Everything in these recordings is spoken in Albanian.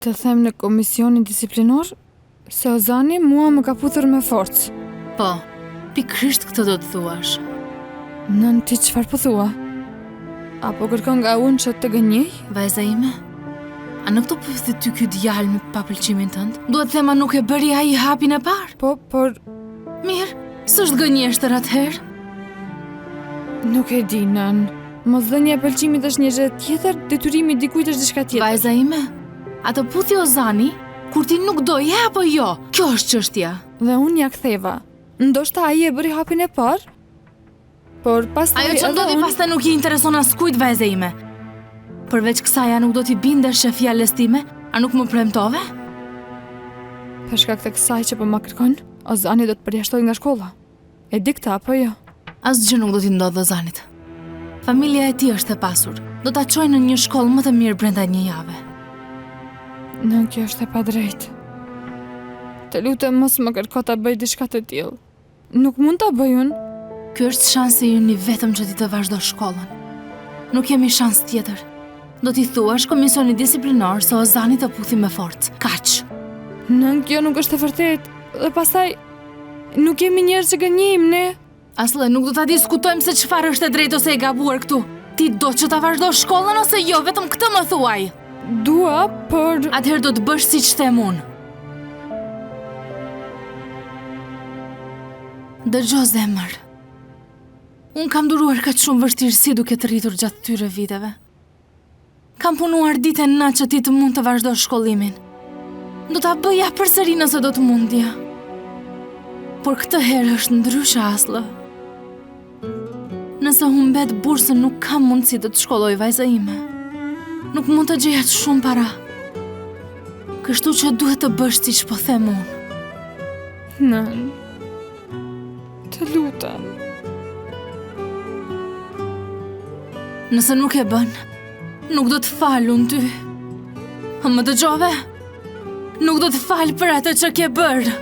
Të them në komisionin disiplinor se Ozani mua më ka puthur me forcë. Po, pikërisht këtë do të thuash. Nën ti çfarë po thua? Apo kërkon nga unë që të gënjej? Vajza ime, a në këto pëfthi ty ky djalë me papëlqimin tënd? Duhet thema nuk e bëri ai hapin e parë? Po, por... Mirë, s'është gënjeshtër atëherë? Nuk e di, nën. Mosdhënia e pëlqimit është një gjë tjetër, detyrimi i dikujt është diçka tjetër. Vajza ime, atë puthi Ozani, kur ti nuk doje apo jo? Kjo është çështja. Dhe unë ja ktheva. Ndoshta ai e bëri hapin e parë, por pastaj ajo që ndodhi pastaj nuk i intereson askujt, vajza ime. Përveç kësaj, a nuk do t'i bindesh e fjalës time? A nuk më premtove? Për shkak të kësaj që po ma kërkon, Ozani do të përjashtoj nga shkolla. E di këtë apo jo? Asgjë nuk do t'i ndodhë Ozanit. Familja e tij është e pasur. Do ta çojnë në një shkollë më të mirë brenda një jave. Në kjo është e padrejtë. Të lutem mos më kërko ta bëj diçka të tillë. Nuk mund ta bëj unë. Ky është shansi ynë i vetëm që ti të vazhdosh shkollën. Nuk kemi shans tjetër. Do t'i thuash komisionit disiplinor se Ozani të puthi me forcë. Kaq. Kjo nuk është e vërtetë. Dhe pastaj nuk kemi njerëz që gënjejmë ne. Asle, nuk do ta diskutojmë se çfarë është e drejtë ose e gabuar këtu. Ti do që ta vazhdosh shkollën ose jo, vetëm këtë më thuaj. Dua, por... Atëherë do të bësh siç them unë. Dëgjoj zemër. Unë kam duruar kaq shumë vështirësi duke të rritur gjatë këtyre viteve. Kam punuar ditë e natë që ti të mund të vazhdosh shkollimin. Do ta bëja përsëri nëse do të mundja. Por këtë herë është ndryshe, Aslı. Nëse humbet bursën nuk kam mundësi të të shkolloj, vajza ime. Nuk mund të gjejat shumë para. Kështu që duhet të bësh siç po them unë. Nën, të lutem. Nëse nuk e bën, nuk do të fal unë ty. Më dëgjove? Nuk do të fal për atë që ke bërë.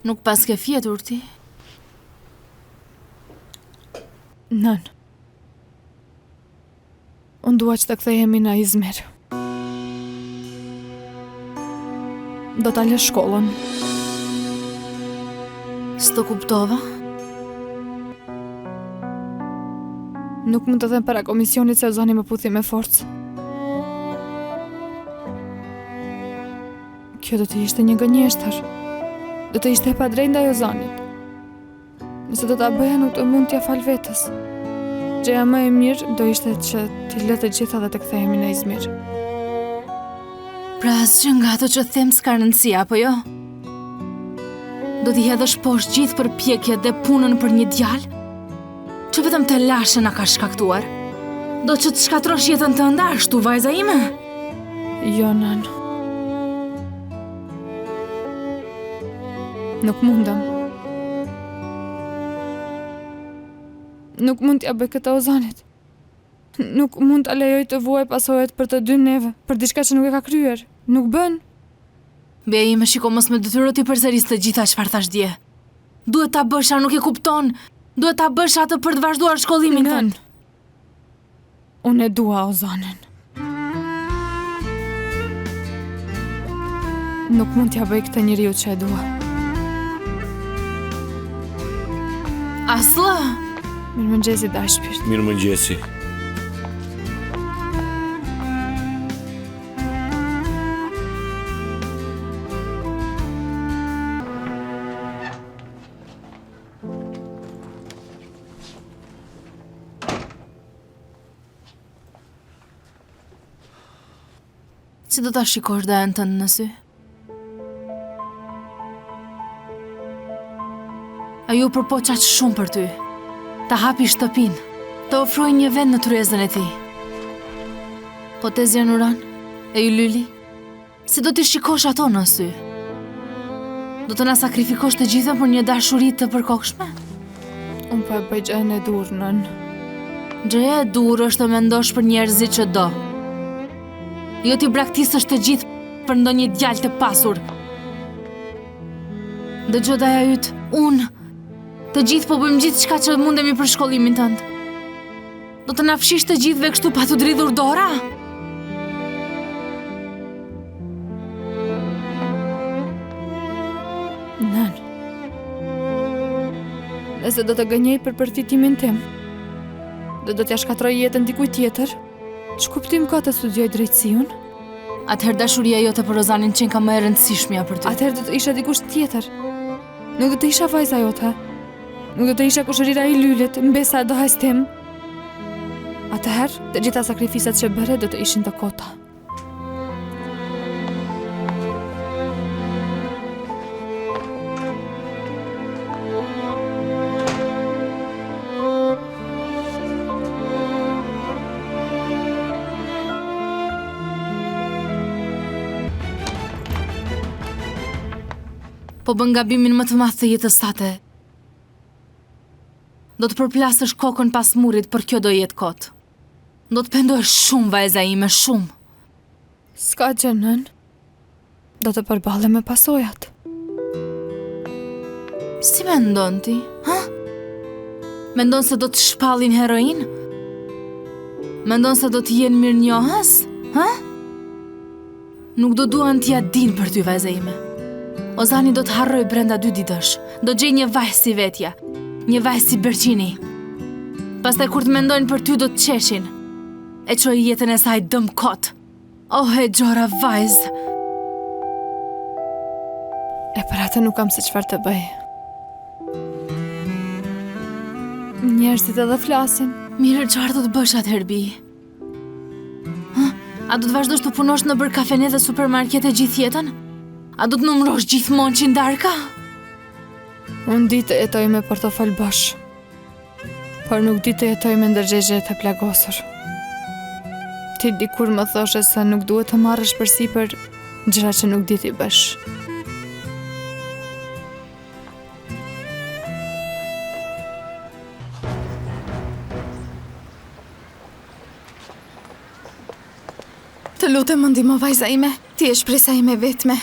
Nuk pas ke fjetur ti? Nën. Unë dua që të kthehemi në Izmir. Do ta lësh shkollën. S'të kuptova? Nuk mund të them para komisionit se Ozani më puthi me forcë. Kjo do të ishte një gënjeshtër. Do të ishte e padrejtë ndaj Ozanit. Nëse do ta bëja, nuk do mund t'ja fal vetes. Gjëja më e mirë do ishte që t'i lë të gjitha dhe të kthehemi në Izmir. Pra asgjë nga ato që them s'ka rëndësi, apo jo? Do t'i hedhësh poshtë gjithë përpjekjet dhe punën për një djalë që vetëm të lashe na ka shkaktuar. Do që të shkatrosh jetën tënde ashtu, vajza ime? Jo, nën. Nuk mundem. Nuk mund t'ja bëj këtë Ozanit. Nuk mund t'a lejoj të vuaj pasojat për të dy neve, për diçka që nuk e ka kryer. Nuk bën. Beja ime, shiko, mos më detyro ti përsëris të gjitha çfarë thash dje. Duhet ta bësh, a nuk e kupton? Duhet ta bësh atë për të vazhduar shkollimin tënd. Unë e dua Ozanin. Nuk mund t'ja bëj këtë njeriu që e dua. Aslı! Mirëmëngjesi dashpërt. Mirëmëngjesi. Si do ta shikosh dajën tënë në sy? Ajo përpo qaq shumë për ty. Ta hapi shtëpin, ta ofroj një vend në tryezën e tij. Po te zjanuran, e ju Lyli, si do t'i shikosh ato në sy? Do të na sakrifikosh të gjitha për një dashuri të përkokshme? Unë po e bëj gjën e dur, nën. Gjëja e dur është të mendosh për njerëzit që do. Jo t'i braktisësh të gjithë për ndonjë djalë të pasur. Dëgjoj daja yt, unë, të gjithë po bëjmë gjithë çka që mundemi për shkollimin tënd. Do të na fshish të gjithëve kështu pa t'u dridhur dora? Nën. Nëse do të gënjej për përfitimin tim, do t'ja shkatroj jetën dikujt tjetër, ç'kuptim ka të studioj drejtësiun? Atëherë dashuria jote për Rozanin qenë ka më e rëndësishmja për ty. Atëherë do të isha dikush tjetër. Nuk do të isha vajza jote. Nuk do të isha kushërira i Lylit, mbesa e dohes tim. Atëherë, të gjitha sakrifisat që bëre do të ishin të kota. Po bën gabimin më të madh të jetës tate. Do të përplasësh kokën pas murit, për kjo do jetë kot. Do të pendohesh shumë, vajza ime, shumë. S'ka gjë, nën. Do të përballem me pasojat. Si mendon ti, ha? Mendon se do të shpallin heroin? Mendon se do të jenë mirënjohës, ha? Nuk do duan t'ja din për ty, vajza ime. Ozani do të harroj brenda 2 ditësh. Do gjej një vajzë si vetja, një vajzë si Berqini. Pastaj kur të mendojnë për ty do të qeshin. E çoj jetën e saj dëm kot. Oh, e gjora vajzë. E për atë nuk kam se çfarë të bëj. Njerëzit edhe flasin. Mirë, çfarë do të bësh atëherë, bi? A do të vazhdosh të punosh në kafene dhe supermarkete gjithë jetën? A do të numërosh gjithmonë që ndarka? Unë di të jetoj me portofol bosh, por nuk di të jetoj me ndërgjegje të plagosur. Ti dikur më thoshe se nuk duhet të marrësh përsipër gjëra që nuk di ti bësh. Të lutem më ndihmo vajza ime, ti je shpresa ime vetme.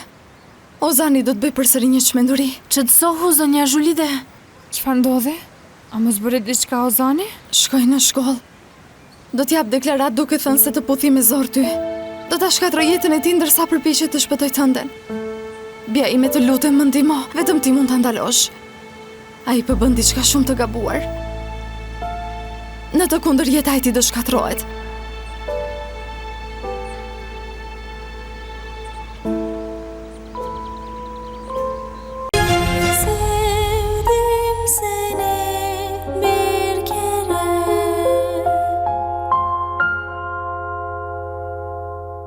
Ozani do të bëj përsëri një çmenduri. Çetësohu, zonja Zhulide. Çfarë ndodhi? A mos bëri diçka Ozani? Shkoj në shkollë. Do t'jap deklarat duke thënë se të puthi me zor ty. Do ta shkatroj jetën e tij ndërsa përpiqet të shpëtoj tënden. Bia ime, të lutem më ndihmo, vetëm ti mund ta ndalosh. Ai po bën diçka shumë të gabuar. Në të kundër jeta e tij do shkatrohet.